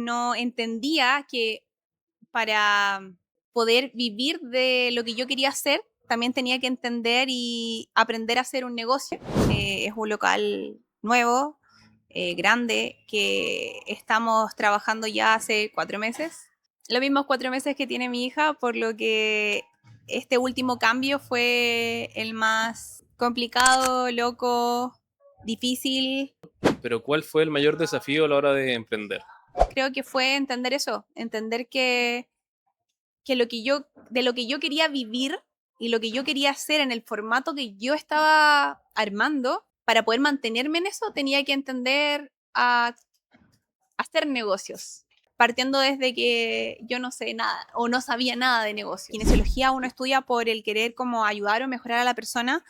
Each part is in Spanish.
no entendía que para poder vivir de lo que yo quería hacer, también tenía que entender y aprender a hacer un negocio. Es un local nuevo, grande, que estamos trabajando ya hace 4 meses. Los mismos 4 meses que tiene mi hija, por lo que este último cambio fue el más complicado, loco, difícil. Pero ¿cuál fue el mayor desafío a la hora de emprender? Creo que fue entender eso, entender que de lo que yo quería vivir y lo que yo quería hacer en el formato que yo estaba armando, para poder mantenerme en eso, tenía que entender a hacer negocios. Partiendo desde que yo no sé nada o no sabía nada de negocios. Kinesiología uno estudia por el querer como ayudar o mejorar a la persona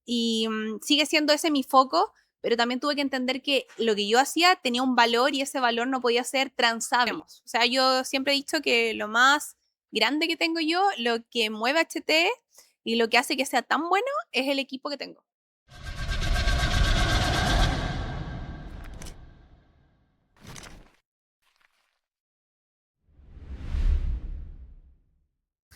y sigue siendo ese mi foco, pero también tuve que entender que lo que yo hacía tenía un valor y ese valor no podía ser transable. O sea, yo siempre he dicho que lo más grande que tengo yo, lo que mueve a HT y lo que hace que sea tan bueno es el equipo que tengo.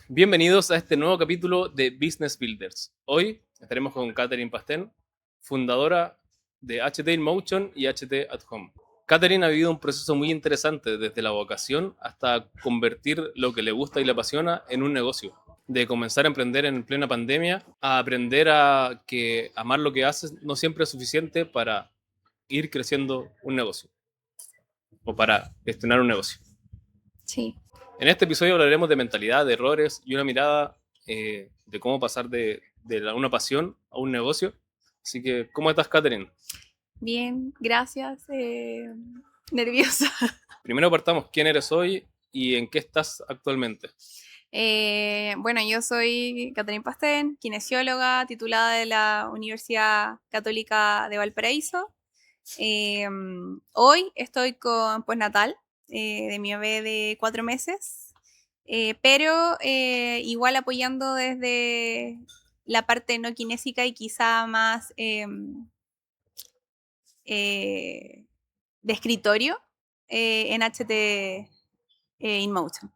Bienvenidos a este nuevo capítulo de Business Builders. Hoy estaremos con Catherine Pastén, fundadora de HT in Motion y HT at Home. Catherine ha vivido un proceso muy interesante desde la vocación hasta convertir lo que le gusta y le apasiona en un negocio. De comenzar a emprender en plena pandemia a aprender a que amar lo que haces no siempre es suficiente para ir creciendo un negocio o para gestionar un negocio. Sí. En este episodio hablaremos de mentalidad, de errores y una mirada de cómo pasar de una pasión a un negocio. Así que, ¿cómo estás, Catherine? Bien, gracias. Nerviosa. Primero partamos, ¿quién eres hoy y en qué estás actualmente? Bueno, yo soy Catherine Pastén, kinesióloga, titulada de la Universidad Católica de Valparaíso. Hoy estoy con postnatal de mi bebé de 4 meses, pero igual apoyando desde la parte no kinésica y quizá más de escritorio en HT InMotion.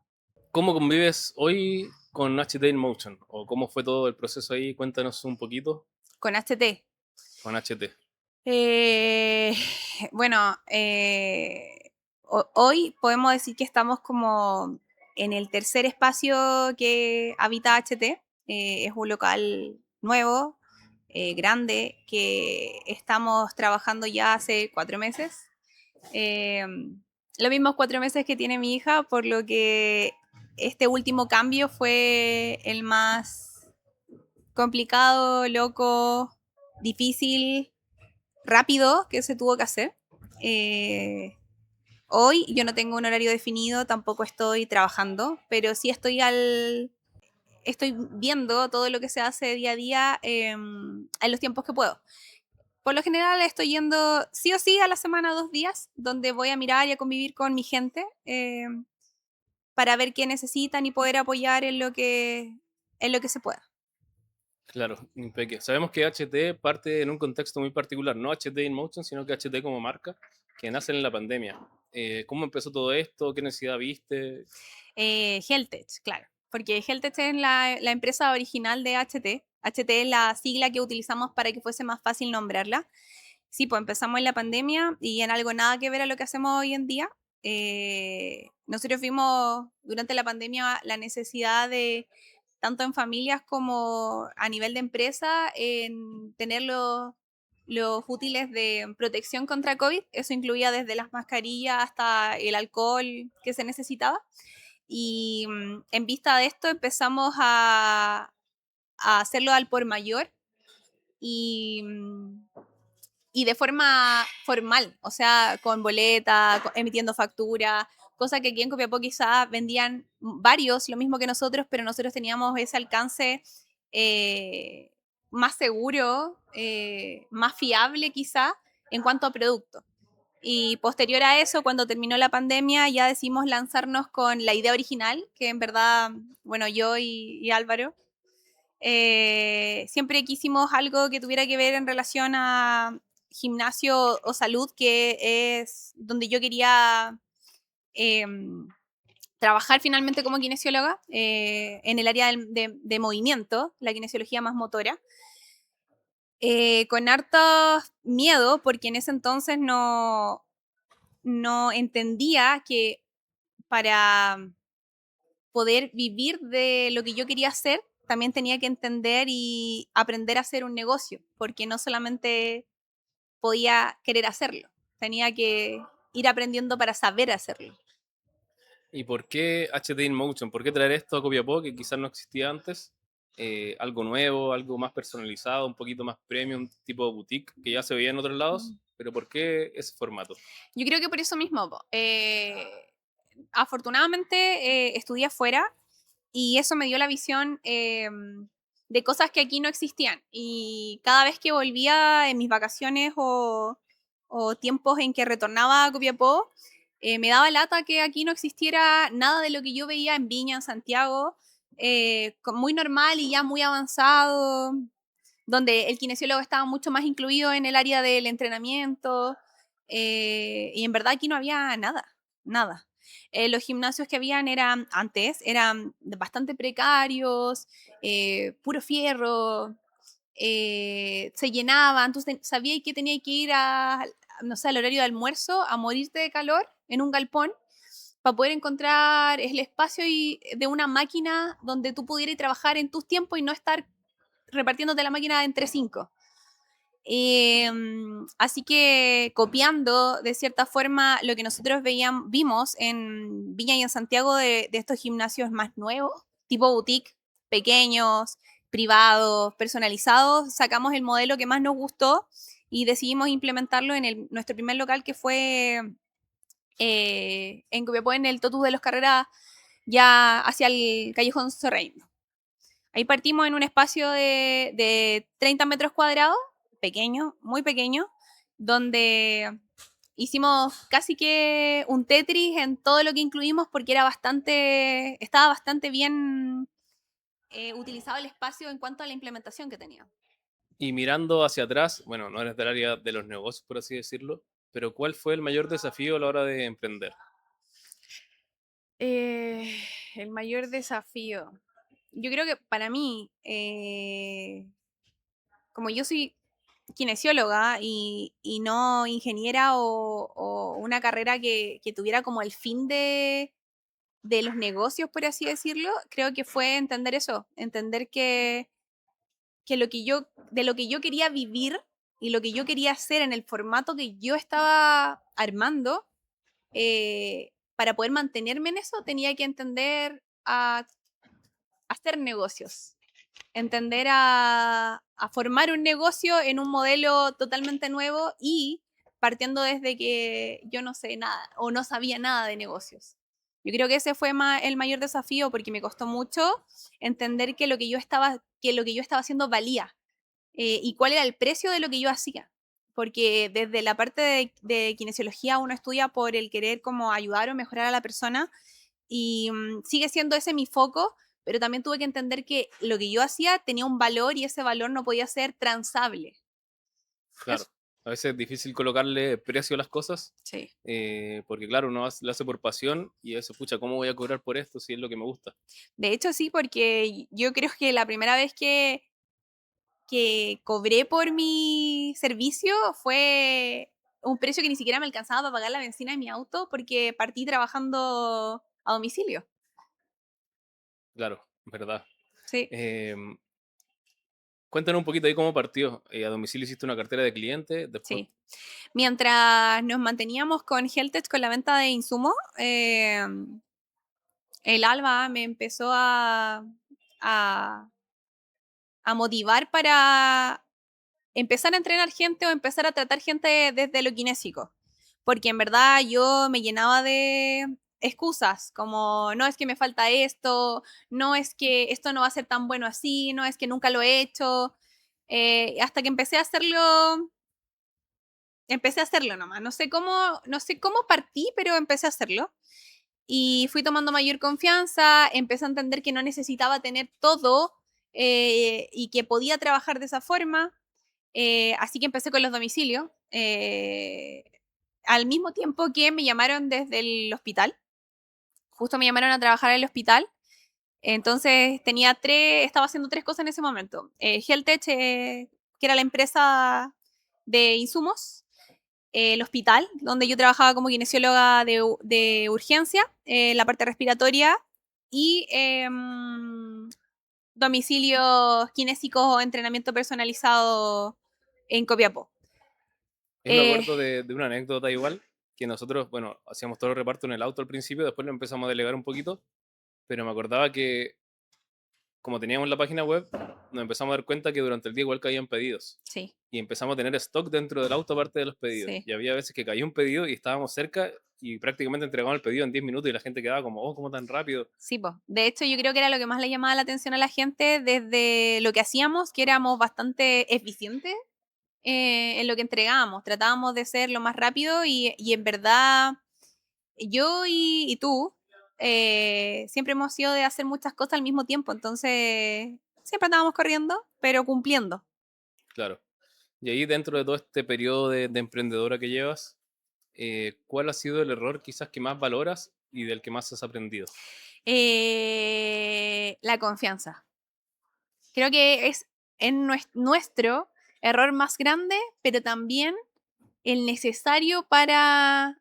¿Cómo convives hoy con HT in Motion? ¿O cómo fue todo el proceso ahí? Cuéntanos un poquito Con HT. con HT. Eh, bueno, hoy podemos decir que estamos como en el tercer espacio que habita HT. Es un local nuevo, grande, que estamos trabajando ya hace 4 meses. Eh, los mismos 4 meses que tiene mi hija, por lo que este último cambio fue el más complicado, loco, difícil, rápido que se tuvo que hacer. Eh, Hoy yo no tengo un horario definido, tampoco estoy trabajando, pero sí estoy viendo todo lo que se hace día a día en los tiempos que puedo. Por lo general estoy yendo sí o sí a la semana 2 días, donde voy a mirar y a convivir con mi gente para ver qué necesitan y poder apoyar en lo que se pueda. Claro, impeque. Sabemos que HT parte en un contexto muy particular, no HT in Motion, sino que HT como marca, que nace en la pandemia. ¿Cómo empezó todo esto? ¿Qué necesidad viste? Heltech, claro, porque Heltech es la empresa original de HT. HT es la sigla que utilizamos para que fuese más fácil nombrarla. Sí, pues empezamos en la pandemia y en algo nada que ver a lo que hacemos hoy en día. Nosotros vimos durante la pandemia la necesidad de, tanto en familias como a nivel de empresa, en tener los útiles de protección contra COVID. Eso incluía desde las mascarillas hasta el alcohol que se necesitaba. Y en vista de esto empezamos a hacerlo al por mayor y, y de forma formal, o sea, con boleta, emitiendo factura, cosa que aquí en Copiapó quizás vendían varios, lo mismo que nosotros, pero nosotros teníamos ese alcance eh, más seguro, más fiable quizá en cuanto a producto. Y posterior a eso, cuando terminó la pandemia, ya decidimos lanzarnos con la idea original, que en verdad, bueno, yo y Álvaro, siempre quisimos algo que tuviera que ver en relación a gimnasio o salud, que es donde yo quería em, trabajar finalmente como kinesióloga en el área de movimiento, la kinesiología más motora, con harto miedo, porque en ese entonces no entendía que para poder vivir de lo que yo quería hacer, también tenía que entender y aprender a hacer un negocio, porque no solamente podía querer hacerlo, tenía que ir aprendiendo para saber hacerlo. ¿Y por qué HD InMotion? ¿Por qué traer esto a Copiapó que quizás no existía antes? Algo nuevo, algo más personalizado, un poquito más premium, tipo boutique, que ya se veía en otros lados, pero ¿por qué ese formato? Yo creo que por eso mismo, po, afortunadamente estudié afuera y eso me dio la visión de cosas que aquí no existían. Y cada vez que volvía en mis vacaciones o tiempos en que retornaba a Copiapó, me daba lata que aquí no existiera nada de lo que yo veía en Viña, en Santiago, muy normal y ya muy avanzado, donde el kinesiólogo estaba mucho más incluido en el área del entrenamiento, y en verdad aquí no había nada, nada. Los gimnasios que habían eran bastante precarios, puro fierro, se llenaban, entonces sabía que tenía que ir no sé, al horario de almuerzo a morirte de calor en un galpón para poder encontrar el espacio de una máquina donde tú pudieras trabajar en tus tiempos y no estar repartiéndote la máquina entre cinco. Así que copiando de cierta forma lo que nosotros vimos en Viña y en Santiago de estos gimnasios más nuevos, tipo boutique, pequeños, privados, personalizados, sacamos el modelo que más nos gustó y decidimos implementarlo en nuestro primer local que fue en Copiapó, en el Totus de los Carreras, ya hacia el Callejón Sorreino. Ahí partimos en un espacio de 30 metros cuadrados, pequeño, muy pequeño, donde hicimos casi que un Tetris en todo lo que incluimos porque estaba bastante bien utilizado el espacio en cuanto a la implementación que tenía. Y mirando hacia atrás, bueno, no eres del área de los negocios, por así decirlo, pero ¿cuál fue el mayor desafío a la hora de emprender? Eh, el mayor desafío. Yo creo que para mí, como yo soy kinesióloga y no ingeniera o una carrera que tuviera como el fin de los negocios, por así decirlo, creo que fue entender eso, entender que de lo que yo quería vivir y lo que yo quería hacer en el formato que yo estaba armando, para poder mantenerme en eso, tenía que entender a hacer negocios, entender a formar un negocio en un modelo totalmente nuevo y partiendo desde que yo no sé nada o no sabía nada de negocios. Yo creo que ese fue el mayor desafío porque me costó mucho entender que lo que yo estaba haciendo valía y cuál era el precio de lo que yo hacía. Porque desde la parte de kinesiología uno estudia por el querer como ayudar o mejorar a la persona y sigue siendo ese mi foco, pero también tuve que entender que lo que yo hacía tenía un valor y ese valor no podía ser transable. Claro, Eso. a veces es difícil colocarle precio a las cosas, Sí. porque claro, uno lo hace por pasión y eso, pucha, ¿cómo voy a cobrar por esto si es lo que me gusta? De hecho, sí, porque yo creo que la primera vez que cobré por mi servicio fue un precio que ni siquiera me alcanzaba para pagar la benzina de mi auto porque partí trabajando a domicilio. Claro, verdad. Sí, Em, Cuéntanos un poquito ahí cómo partió. A domicilio hiciste una cartera de clientes, después, sí. Mientras nos manteníamos con Heltech con la venta de insumos, el Alba me empezó a, a motivar para empezar a entrenar gente o empezar a tratar gente desde lo kinésico. Porque en verdad yo me llenaba de excusas, como no es que me falta esto, no es que esto no va a ser tan bueno así, no es que nunca lo he hecho. Hasta que empecé a hacerlo nomás. No sé cómo partí, pero empecé a hacerlo. Y fui tomando mayor confianza, empecé a entender que no necesitaba tener todo y que podía trabajar de esa forma. Así que empecé con los domicilios. Al mismo tiempo que me llamaron desde el hospital justo me llamaron a trabajar al hospital. Entonces estaba haciendo tres cosas en ese momento. Heltech, que era la empresa de insumos, el hospital, donde yo trabajaba como kinesióloga de urgencia, la parte respiratoria y domicilios kinésicos o entrenamiento personalizado en Copiapó. Ahí me Eh, acuerdo de una anécdota igual, que nosotros, bueno, hacíamos todo el reparto en el auto al principio, después lo empezamos a delegar un poquito, pero me acordaba que como teníamos la página web, nos empezamos a dar cuenta que durante el día igual caían pedidos. sí, Y empezamos a tener stock dentro del auto aparte de los pedidos. sí. Y había veces que caía un pedido y estábamos cerca y prácticamente entregamos el pedido en 10 minutos y la gente quedaba como, oh, ¿cómo tan rápido? Sí, pues. De hecho, yo creo que era lo que más le llamaba la atención a la gente desde lo que hacíamos, que éramos bastante eficientes en lo que entregábamos. Tratábamos de ser lo más rápido y en verdad yo y tú siempre hemos sido de hacer muchas cosas al mismo tiempo, entonces siempre andábamos corriendo, pero cumpliendo. Claro. Y ahí dentro de todo este periodo de emprendedora que llevas, ¿cuál ha sido el error quizás que más valoras y del que más has aprendido? La confianza. Creo que es en nuestro error más grande, pero también el necesario para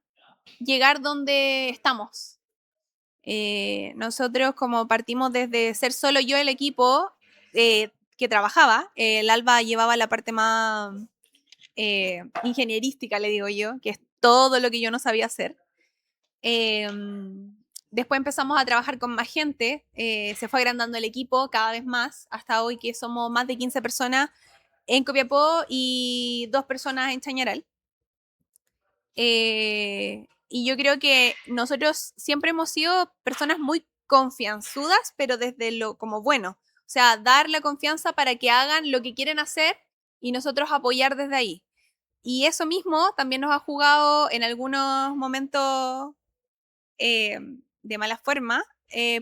llegar donde estamos. Nosotros como partimos desde ser solo yo el equipo que trabajaba, el Alba llevaba la parte más ingenierística, le digo yo, que es todo lo que yo no sabía hacer. Eh, Después empezamos a trabajar con más gente, se fue agrandando el equipo cada vez más, hasta hoy que somos más de 15 personas en Copiapó y 2 personas en Chañaral. Y yo creo que nosotros siempre hemos sido personas muy confianzudas, pero desde lo como bueno. O sea, dar la confianza para que hagan lo que quieren hacer y nosotros apoyar desde ahí. Y eso mismo también nos ha jugado en algunos momentos eh, de mala forma,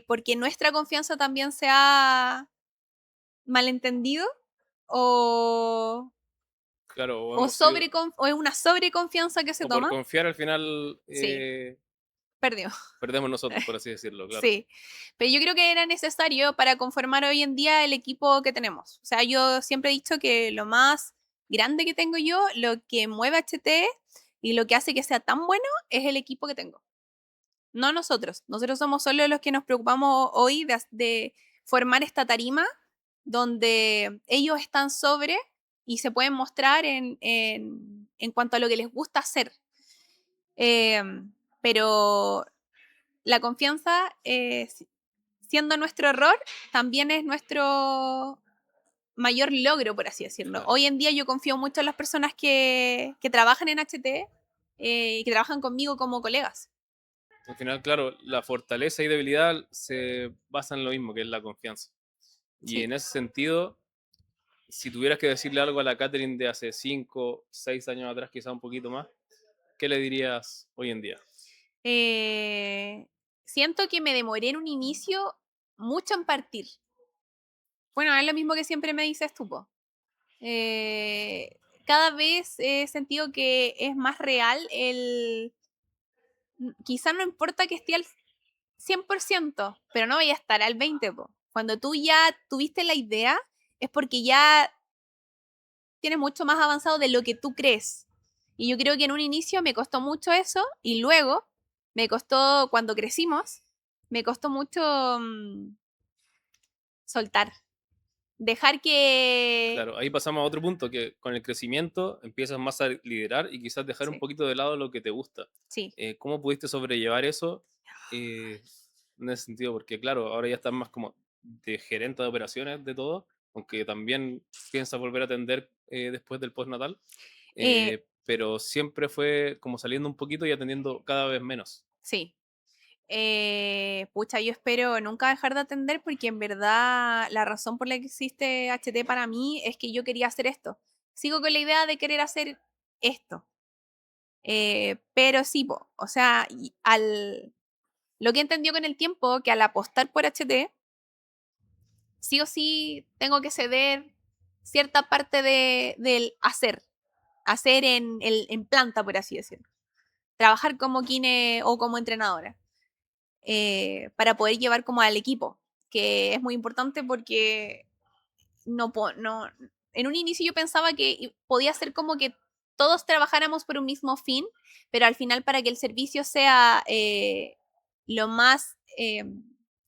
porque nuestra confianza también se ha malentendido o, Claro, o hemos sido, o es una sobreconfianza que se o por toma. confiar al final Sí, perdió. perdemos nosotros, por así decirlo, claro. Sí, pero yo creo que era necesario para conformar hoy en día el equipo que tenemos. O sea, yo siempre he dicho que lo más grande que tengo yo, lo que mueve a HT y lo que hace que sea tan bueno es el equipo que tengo. No nosotros. Nosotros somos solo los que nos preocupamos hoy de formar esta tarima donde ellos están sobre y se pueden mostrar en cuanto a lo que les gusta hacer. Pero la confianza, siendo nuestro error, también es nuestro mayor logro, por así decirlo. Claro. Hoy en día yo confío mucho en las personas que trabajan en HT y que trabajan conmigo como colegas. Al final, claro, la fortaleza y debilidad se basan en lo mismo, que es la confianza. Y Sí. en ese sentido, si tuvieras que decirle algo a la Catherine de hace 5, 6 años atrás, quizá un poquito más, ¿qué le dirías hoy en día? Eh, Siento que me demoré en un inicio mucho en partir. Bueno, es lo mismo que siempre me dices tú, po. Eh, Cada vez he sentido que es más real quizá no importa que esté al 100%, pero no voy a estar al 20%. Po. Cuando tú ya tuviste la idea, es porque ya tienes mucho más avanzado de lo que tú crees. Y yo creo que en un inicio me costó mucho eso y luego me costó, cuando crecimos, me costó mucho soltar, dejar que... Claro, ahí pasamos a otro punto, que con el crecimiento empiezas más a liderar y quizás dejar un Sí, poquito de lado lo que te gusta. sí, ¿Cómo pudiste sobrellevar eso en ese sentido? Porque claro, ahora ya estás más como de gerente de operaciones de todo, aunque también piensas volver a atender después del postnatal, pero siempre fue como saliendo un poquito y atendiendo cada vez menos. sí. Pucha, yo espero nunca dejar de atender porque en verdad la razón por la que existe HT para mí es que yo quería hacer esto. Sigo con la idea de querer hacer esto. Pero sí, po, o sea, lo que entendió con el tiempo, que al apostar por HT, sí o sí tengo que ceder cierta parte del hacer en planta, por así decirlo. Trabajar como kine o como entrenadora. para poder llevar como al equipo, que es muy importante porque no, en un inicio yo pensaba que podía ser como que todos trabajáramos por un mismo fin, pero al final para que el servicio sea lo más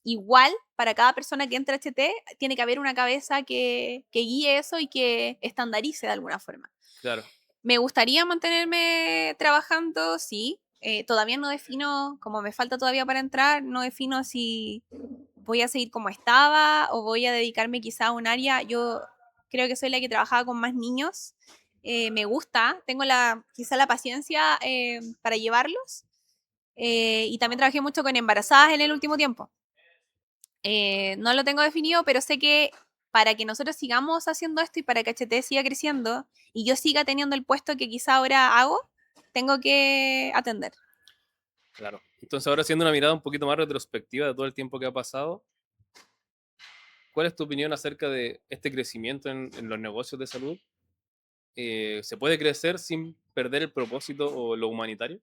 igual para cada persona que entra a HT, tiene que haber una cabeza que guíe eso y que estandarice de alguna forma. Claro, Me gustaría mantenerme trabajando, sí. Todavía no defino, como me falta todavía para entrar, no defino si voy a seguir como estaba o voy a dedicarme quizá a un área. Yo creo que soy la que trabajaba con más niños. Me gusta, tengo quizá la paciencia para llevarlos. Y también trabajé mucho con embarazadas en el último tiempo. No lo tengo definido, pero sé que para que nosotros sigamos haciendo esto y para que HT siga creciendo y yo siga teniendo el puesto que quizá ahora hago, tengo que atender. claro. Entonces ahora haciendo una mirada un poquito más retrospectiva de todo el tiempo que ha pasado, ¿cuál es tu opinión acerca de este crecimiento en los negocios de salud? ¿Se puede crecer sin perder el propósito o lo humanitario?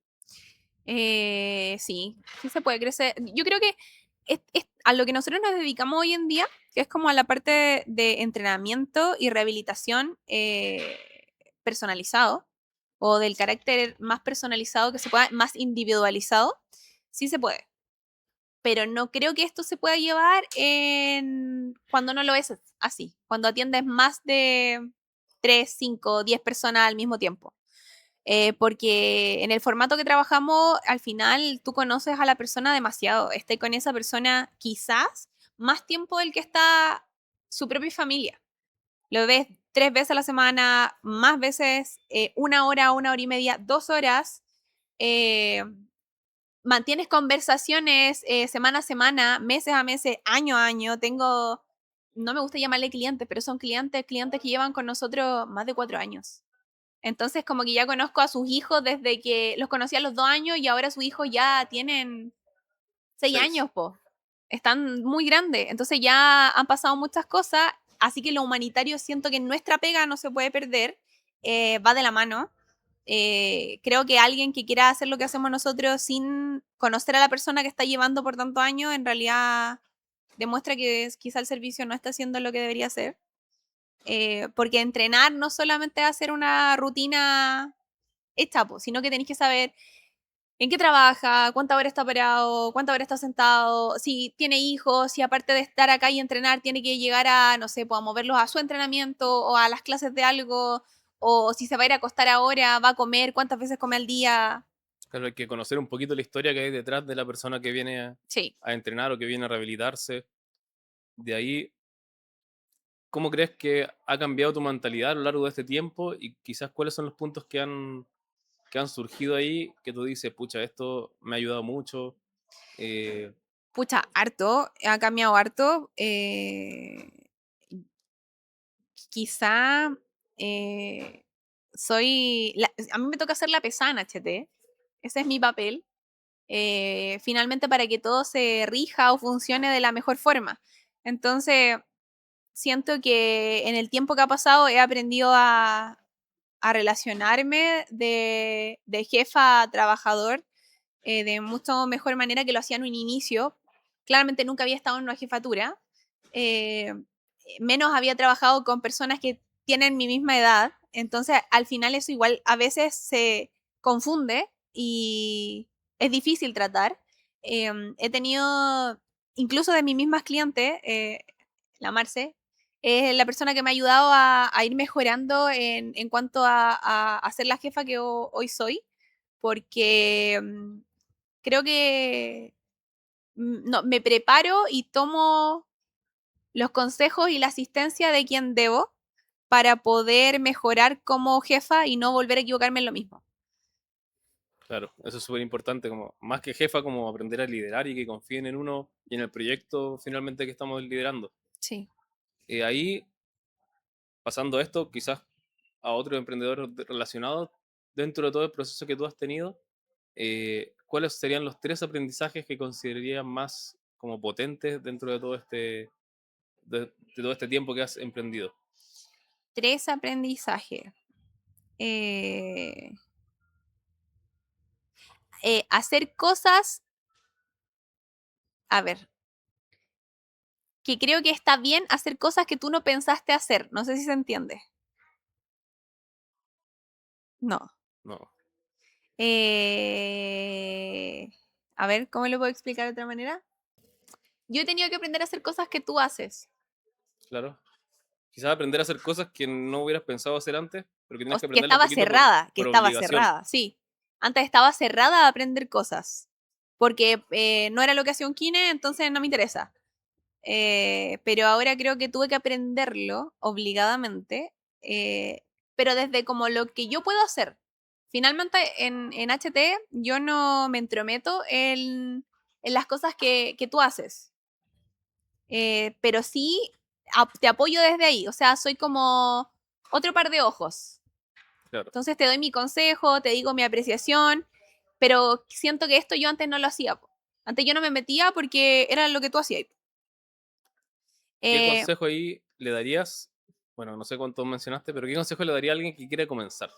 Sí, sí se puede crecer. Yo creo que es a lo que nosotros nos dedicamos hoy en día, que es como a la parte de entrenamiento y rehabilitación personalizado o del carácter más personalizado que se pueda, más individualizado, sí se puede. Pero no creo que esto se pueda llevar cuando no lo es así, cuando atiendes más de 3, 5, 10 personas al mismo tiempo. Porque en el formato que trabajamos, al final tú conoces a la persona demasiado, estás con esa persona quizás más tiempo del que está su propia familia. Lo ves 3 veces a la semana, más veces, 1 hora, 1 hora y media, 2 horas. eh, Mantienes conversaciones semana a semana, meses a meses, año a año. No me gusta llamarle clientes, pero son clientes que llevan con nosotros más de 4 años. Entonces, como que ya conozco a sus hijos desde que los conocí a los 2 años y ahora sus hijos ya tienen 6. años, po. Están muy grandes. Entonces ya han pasado muchas cosas. Así que lo humanitario siento que nuestra pega no se puede perder. Va de la mano. Creo que alguien que quiera hacer lo que hacemos nosotros sin conocer a la persona que está llevando por tantos años, en realidad demuestra que quizá el servicio no está haciendo lo que debería hacer. Porque entrenar no solamente es hacer una rutina hecha, po, sino que tenéis que saber en qué trabaja, cuántas horas está parado, cuántas horas está sentado, si tiene hijos, si aparte de estar acá y entrenar tiene que llegar a, no sé, pues a moverlos a su entrenamiento o a las clases de algo, o si se va a ir a acostar ahora, va a comer, cuántas veces come al día. Claro, hay que conocer un poquito la historia que hay detrás de la persona que viene Sí. a entrenar o que viene a rehabilitarse. De ahí, ¿cómo crees que ha cambiado tu mentalidad a lo largo de este tiempo? Y quizás cuáles son los puntos que han surgido ahí que tú dices, pucha, esto me ha ayudado mucho. Eh, Pucha, harto, ha cambiado harto. Quizá eh, a mí me toca hacer la pesada en HT, ese es mi papel, finalmente para que todo se rija o funcione de la mejor forma. Entonces, siento que en el tiempo que ha pasado he aprendido a relacionarme de jefa a trabajador de mucho mejor manera que lo hacía en un inicio. Claramente nunca había estado en una jefatura, eh, menos había trabajado con personas que tienen mi misma edad, entonces al final eso igual a veces se confunde y es difícil tratar. He tenido, incluso de mis mismas clientes, la Marce, es la persona que me ha ayudado a ir mejorando en cuanto a ser la jefa que hoy soy, porque creo que no, me preparo y tomo los consejos y la asistencia de quien debo para poder mejorar como jefa y no volver a equivocarme en lo mismo. claro, eso es súper importante, como, más que jefa, como aprender a liderar y que confíen en uno y en el proyecto finalmente que estamos liderando. Sí. Ahí, pasando esto, quizás a otros emprendedores relacionados, dentro de todo el proceso que tú has tenido, ¿cuáles serían los 3 aprendizajes que considerarías más como potentes dentro de todo este tiempo que has emprendido? 3 aprendizajes. Eh, hacer cosas A ver, que creo que está bien hacer cosas que tú no pensaste hacer. No sé si se entiende. No. No, Eh, a ver, ¿cómo lo puedo explicar de otra manera? Yo he tenido que aprender a hacer cosas que tú haces. claro. Quizás aprender a hacer cosas que no hubieras pensado hacer antes, pero que O tienes que que aprenderlo un estaba poquito cerrada, que por estaba obligación. cerrada, sí. Antes estaba cerrada a aprender cosas. Porque no era lo que hacía un kine, entonces no me interesa. Pero ahora creo que tuve que aprenderlo obligadamente, pero desde como lo que yo puedo hacer. Finalmente en HT yo no me entrometo en las cosas que tú haces, pero sí te apoyo desde ahí, o sea, soy como otro par de ojos. Claro. Entonces te doy mi consejo, te digo mi apreciación, pero siento que esto yo antes no lo hacía. Po. Antes yo no me metía porque era lo que tú hacías. ¿Qué Eh, consejo ahí le darías? Bueno, no sé cuánto mencionaste, pero ¿qué consejo le daría a alguien que quiere comenzar?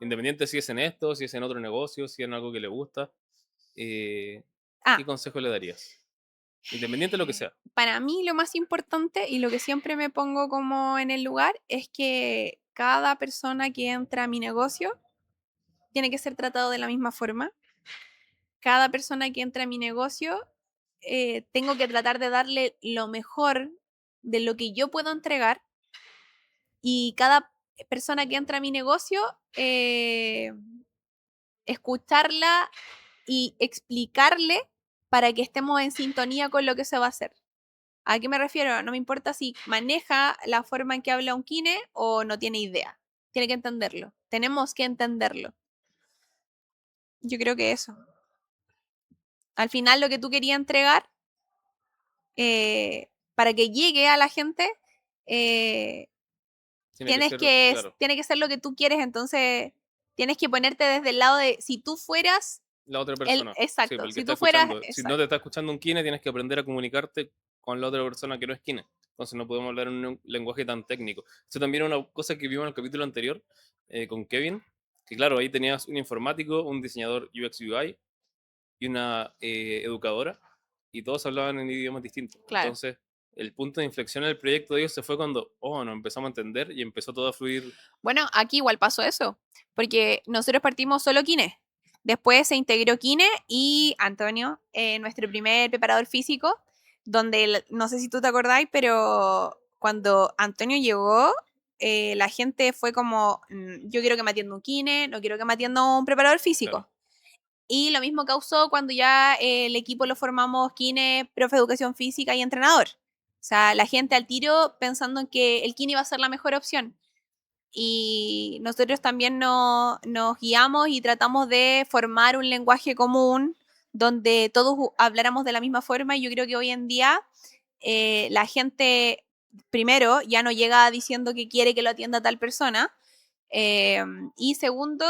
Independiente si es en esto, si es en otro negocio, si es en algo que le gusta. eh, ah, ¿Qué consejo le darías? Independiente de lo que sea. para mí lo más importante y lo que siempre me pongo como en el lugar es que cada persona que entra a mi negocio tiene que ser tratado de la misma forma. Cada persona que entra a mi negocio tengo que tratar de darle lo mejor de lo que yo puedo entregar y cada persona que entra a mi negocio escucharla y explicarle para que estemos en sintonía con lo que se va a hacer. ¿A qué me refiero? No me importa si maneja la forma en que habla un kine o no tiene idea. Tiene que entenderlo. Tenemos que entenderlo. Yo creo que eso. Al final lo que tú querías entregar, para que llegue a la gente, eh, Tiene que ser, claro, tiene que ser lo que tú quieres. Entonces, tienes que ponerte desde el lado de, si tú fueras la otra el, persona. Sí, exacto, porque el que si está tú fueras, escuchando. Si no te exacto. está escuchando un kine, tienes que aprender a comunicarte con la otra persona que no es kine. Entonces no podemos hablar en un lenguaje tan técnico. Eso también era una cosa que vimos en el capítulo anterior con Kevin, que claro, ahí tenías un informático, un diseñador UX UI y una educadora, y todos hablaban en idiomas distintos. Claro. Entonces, el punto de inflexión en el proyecto de ellos se fue cuando, oh, nos empezamos a entender y empezó todo a fluir. Bueno, aquí igual pasó eso, porque nosotros partimos solo Kine. Después se integró Kine y Antonio, nuestro primer preparador físico, donde no sé si tú te acordáis, pero cuando Antonio llegó, la gente fue como, yo quiero que me atienda un Kine, no quiero que me atienda un preparador Claro, físico. Y lo mismo causó cuando ya el equipo lo formamos Kine, profe de educación física y entrenador. O sea, la gente al tiro pensando en que el Kine iba a ser la mejor opción y nosotros también nos guiamos y tratamos de formar un lenguaje común donde todos habláramos de la misma forma y yo creo que hoy en día la gente, primero, ya no llega diciendo que quiere que lo atienda tal persona eh, y segundo,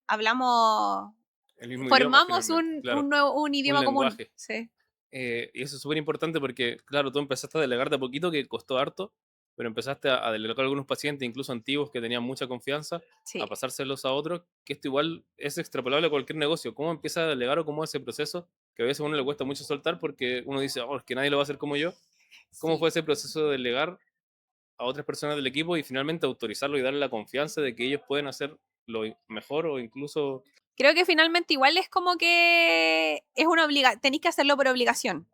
hablamos, el mismo idioma formamos finalmente, claro, un un idioma común. lenguaje. Sí, Y eso es súper importante porque, claro, tú empezaste a delegar de a poquito, que costó harto, pero empezaste a delegar a algunos pacientes, incluso antiguos, que tenían mucha confianza, a sí. pasárselos a otros, que esto igual es extrapolable a cualquier negocio. ¿Cómo empieza a delegar o cómo es ese proceso? Que a veces a uno le cuesta mucho soltar porque uno dice, oh, es que nadie lo va a hacer como yo. ¿Cómo Sí. fue ese proceso de delegar a otras personas del equipo y finalmente autorizarlo y darle la confianza de que ellos pueden hacer lo mejor o incluso, Creo que finalmente igual es como que es una obligación, tenéis que hacerlo por obligación,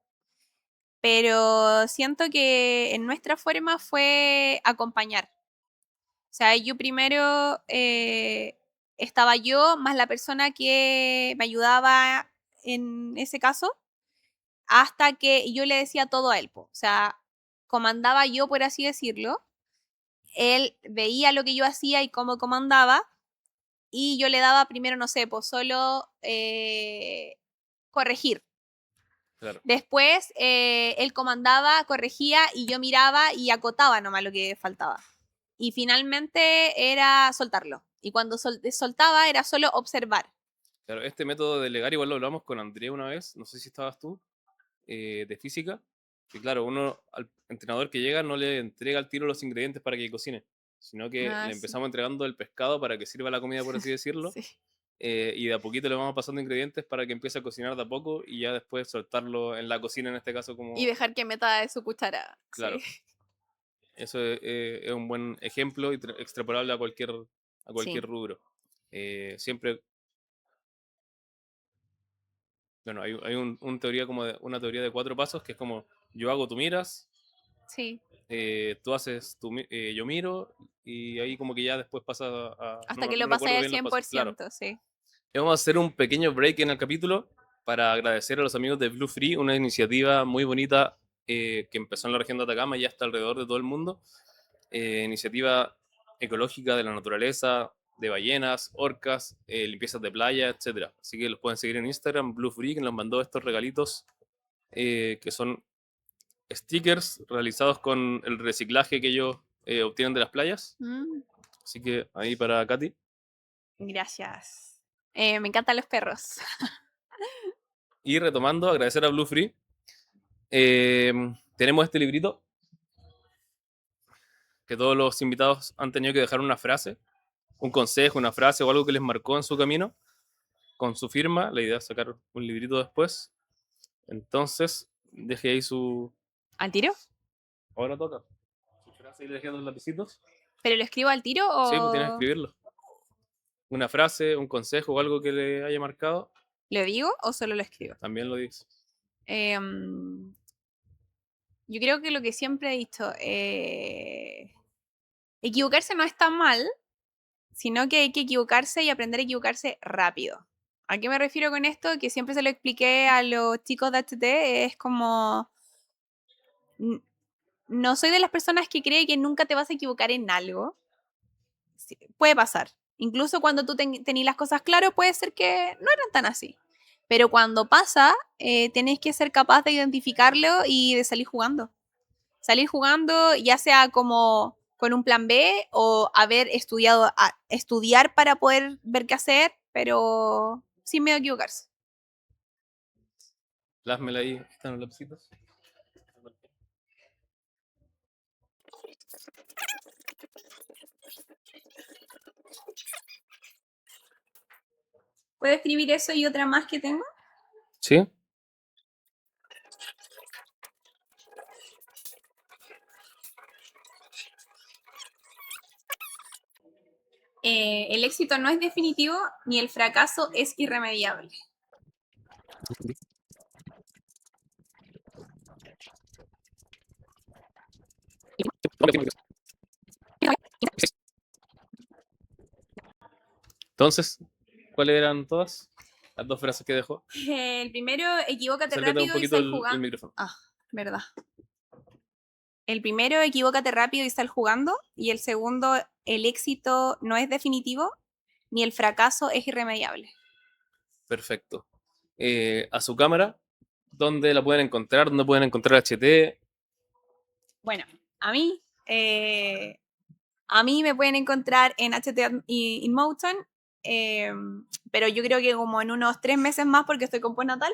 pero siento que en nuestra forma fue acompañar. O sea, yo primero estaba yo más la persona que me ayudaba en ese caso, hasta que yo le decía todo a él. Po. O sea, comandaba yo, por así decirlo. Él veía lo que yo hacía y cómo comandaba, y yo le daba primero, no sé, pues solo corregir. claro, Después él comandaba, corregía y yo miraba y acotaba nomás lo que faltaba. Y finalmente era soltarlo. Y cuando soltaba era solo observar. claro, este método de delegar igual lo hablamos con Andrea una vez, no sé si estabas tú, de física, que claro, uno al entrenador que llega no le entrega al tiro los ingredientes para que cocine, sino que Ah, le sí. empezamos entregando el pescado para que sirva la comida, por así decirlo, Sí. y de a poquito le vamos pasando ingredientes para que empiece a cocinar de a poco y ya después soltarlo en la cocina, en este caso como... Y dejar que meta de su cuchara. Claro, Sí. eso es un buen ejemplo y extrapolable a cualquier Sí, rubro. Siempre, bueno, hay teoría como una teoría de 4 pasos que es como yo hago, tú miras, sí. tú haces, yo miro, y ahí como que ya después pasa Hasta que no lo pasáis recuerdo al bien los cien por pasos, claro. ciento sí. Vamos a hacer un pequeño break en el capítulo para agradecer a los amigos de Blue Free, una iniciativa muy bonita que empezó en la región de Atacama y ya está alrededor de todo el mundo. Iniciativa ecológica de la naturaleza, de ballenas, orcas, limpiezas de playa, etcétera. Así que los pueden seguir en Instagram, Blue Free, que nos mandó estos regalitos que son stickers realizados con el reciclaje que ellos obtienen de las playas. Mm, Así que ahí para Katy. gracias. Me encantan los perros. Y retomando, agradecer a Blue Free. Tenemos este librito que todos los invitados han tenido que dejar una frase, un consejo, una frase o algo que les marcó en su camino con su firma. La idea es sacar un librito después. Entonces, deje ahí su... ¿Al tiro? Ahora toca. Su frase y le dejé los lapicitos. ¿Pero lo escribo al tiro Sí, pues tienes que o escribirlo. Una frase, un consejo o algo que le haya marcado, lo digo o solo lo escribo? también lo dices. Em, yo creo que lo que siempre he dicho, equivocarse no está mal, sino que hay que equivocarse y aprender a equivocarse rápido. ¿A qué me refiero con esto? Que siempre se lo expliqué a los chicos de HT, es como, n- no soy de las personas que cree que nunca te vas a equivocar en algo. Sí, puede pasar. Incluso cuando tú tenías las cosas claras, puede ser que no eran tan así. Pero cuando pasa, tenés que ser capaz de identificarlo y de salir jugando. Salir jugando, ya sea como con un plan B o haber estudiado, estudiar para poder ver qué hacer, pero sin miedo a equivocarse. Plásmela ahí, están los lapicitos. ¿Puedo escribir eso y otra más que tengo? Sí. El éxito no es definitivo ni el fracaso es irremediable. Entonces, ¿cuáles eran todas? Las 2 frases que dejó. El primero, equivócate Acércate un rápido y poquito sal el jugando. micrófono. Ah, verdad. El primero, equivócate rápido y sal jugando. Y el segundo, el éxito no es definitivo, ni el fracaso es irremediable. Perfecto. A su cámara, ¿dónde la pueden encontrar? ¿Dónde pueden encontrar HT? Bueno, a mí, a mí me pueden encontrar en HT InMotion, pero yo creo que como en unos 3 meses más porque estoy con postnatal.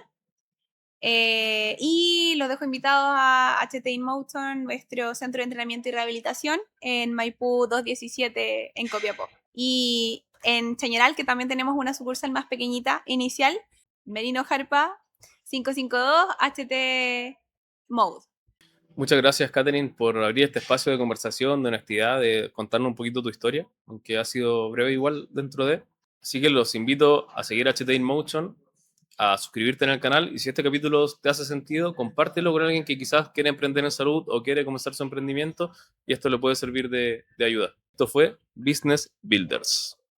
Y los dejo invitados a HT InMotion, nuestro centro de entrenamiento y rehabilitación en Maipú 217 en Copiapó. Y en Chañaral, que también tenemos una sucursal más pequeñita, inicial, Merino Jarpa 552 HT Mode. Muchas gracias, Catherine, por abrir este espacio de conversación, de honestidad, de contarnos un poquito tu historia, aunque ha sido breve igual dentro de. Así que los invito a seguir HT InMotion, a suscribirte en el canal, y si este capítulo te hace sentido, compártelo con alguien que quizás quiere emprender en salud o quiere comenzar su emprendimiento y esto le puede servir de ayuda. Esto fue Business Builders.